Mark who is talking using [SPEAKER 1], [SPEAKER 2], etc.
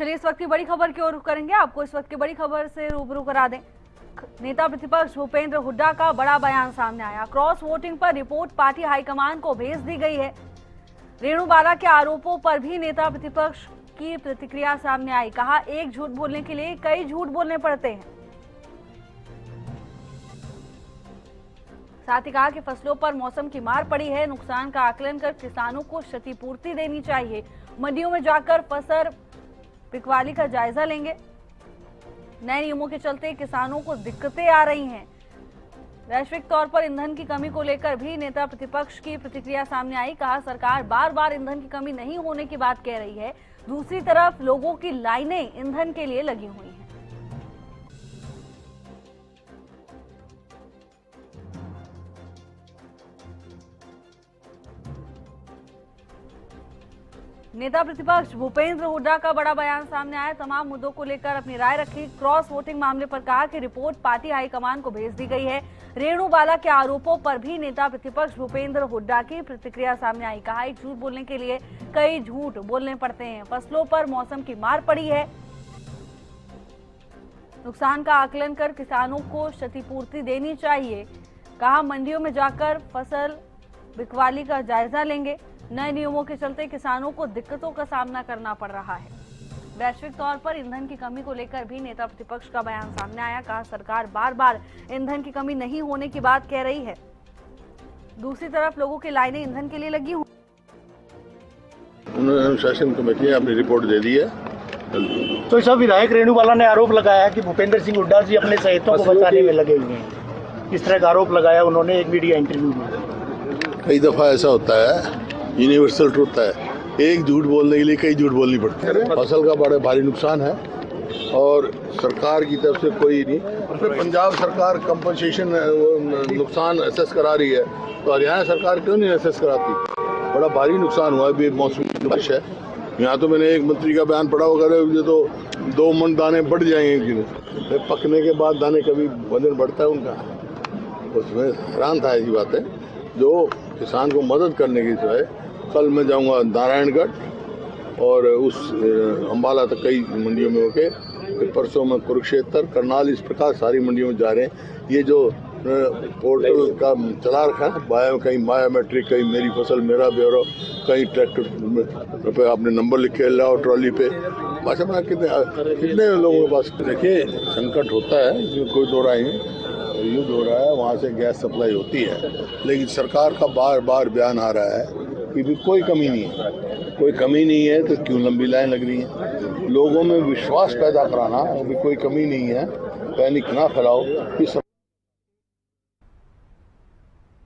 [SPEAKER 1] चलिए इस वक्त की बड़ी खबर की ओर रुख करेंगे। आपको इस वक्त की बड़ी खबर से रूबरू करा दें। नेता प्रतिपक्ष भूपेंद्र हुड्डा का बड़ा बयान सामने आया। क्रॉस वोटिंग पर रिपोर्ट पार्टी हाईकमान को भेज दी गई है। रेणु बाला के आरोपों पर भी नेता प्रतिपक्ष की प्रतिक्रिया सामने आई। कहा, एक झूठ बोलने के लिए कई झूठ बोलने पड़ते हैं। साथ ही कहा कि फसलों पर मौसम की मार पड़ी है, नुकसान का आकलन कर किसानों को क्षतिपूर्ति देनी चाहिए। मंडियों में जाकर फसल बिकवाली का जायजा लेंगे। नए नियमों के चलते किसानों को दिक्कतें आ रही हैं। वैश्विक तौर पर ईंधन की कमी को लेकर भी नेता प्रतिपक्ष की प्रतिक्रिया सामने आई। कहा, सरकार बार बार ईंधन की कमी नहीं होने की बात कह रही है, दूसरी तरफ लोगों की लाइनें ईंधन के लिए लगी हुई हैं। नेता प्रतिपक्ष भूपेंद्र हुड्डा का बड़ा बयान सामने आया। तमाम मुद्दों को लेकर अपनी राय रखी। क्रॉस वोटिंग मामले पर कहा कि रिपोर्ट पार्टी हाईकमान को भेज दी गई है। रेणु बाला के आरोपों पर भी नेता प्रतिपक्ष भूपेंद्र हुड्डा की प्रतिक्रिया सामने आई। कहा, एक झूठ बोलने के लिए कई झूठ बोलने पड़ते हैं। फसलों पर मौसम की मार पड़ी है, नुकसान का आकलन कर किसानों को क्षतिपूर्ति देनी चाहिए। कहा, मंडियों में जाकर फसल बिकवाली का जायजा लेंगे। नए नियमों के चलते किसानों को दिक्कतों का सामना करना पड़ रहा है। वैश्विक तौर पर ईंधन की कमी को लेकर भी नेता प्रतिपक्ष का बयान सामने आया। कहा, सरकार बार बार ईंधन की कमी नहीं होने की बात कह रही है, दूसरी तरफ लोगों की लाइनें ईंधन के लिए लगी हुई।
[SPEAKER 2] उन्होंने अनुशासन कमेटी ने अपनी रिपोर्ट दे दी है।
[SPEAKER 3] तो इस विधायक रेणु बाला ने आरोप लगाया कि भूपेंद्र सिंह हुड्डा जी अपने सहयोगियों को बचाने में लगे हुए हैं। इस तरह का आरोप लगाया उन्होंने एक मीडिया इंटरव्यू में।
[SPEAKER 2] कई दफा ऐसा होता है, यूनिवर्सल ट्रुथ है, एक झूठ बोलने के लिए कई झूठ बोलनी पड़ती है। फसल का बड़ा भारी नुकसान है और सरकार की तरफ से कोई नहीं। पंजाब सरकार कंपनसेशन नुकसान असेस करा रही है, तो हरियाणा सरकार क्यों नहीं असेस कराती? बड़ा भारी नुकसान हुआ है, बेमौसमी बारिश है। यहाँ तो मैंने एक मंत्री का बयान पढ़ा होगा, ये तो 2 मन दाने बढ़ जाएंगे एक दिन। पकने के बाद दाने कभी वजन बढ़ता है उनका, उसमें हैरान था। ऐसी बात है जो किसान को मदद करने की जो है। कल मैं जाऊंगा नारायणगढ़ और उस अम्बाला तक कई मंडियों में होके, परसों में कुरुक्षेत्र, करनाल, इस प्रकार सारी मंडियों में जा रहे हैं। ये जो पोर्टल का चला रखा है, कहीं बायोमेट्रिक, कहीं मेरी फसल मेरा ब्यौरा, कहीं ट्रैक्टर पे आपने नंबर लिखे लाओ ट्रॉली पे। भाषा में कितने लोगों के पास देखिए संकट होता है, कोई दो राय नहीं, युद्ध हो रहा है, वहाँ से गैस सप्लाई होती है, लेकिन सरकार का बार बार बयान आ रहा है कि भी कोई कमी नहीं है। कोई कमी नहीं है तो क्यों लंबी लाइन लग रही है? लोगों में विश्वास पैदा कराना, अभी कोई कमी नहीं है, पैनिक ना फैलाओ कि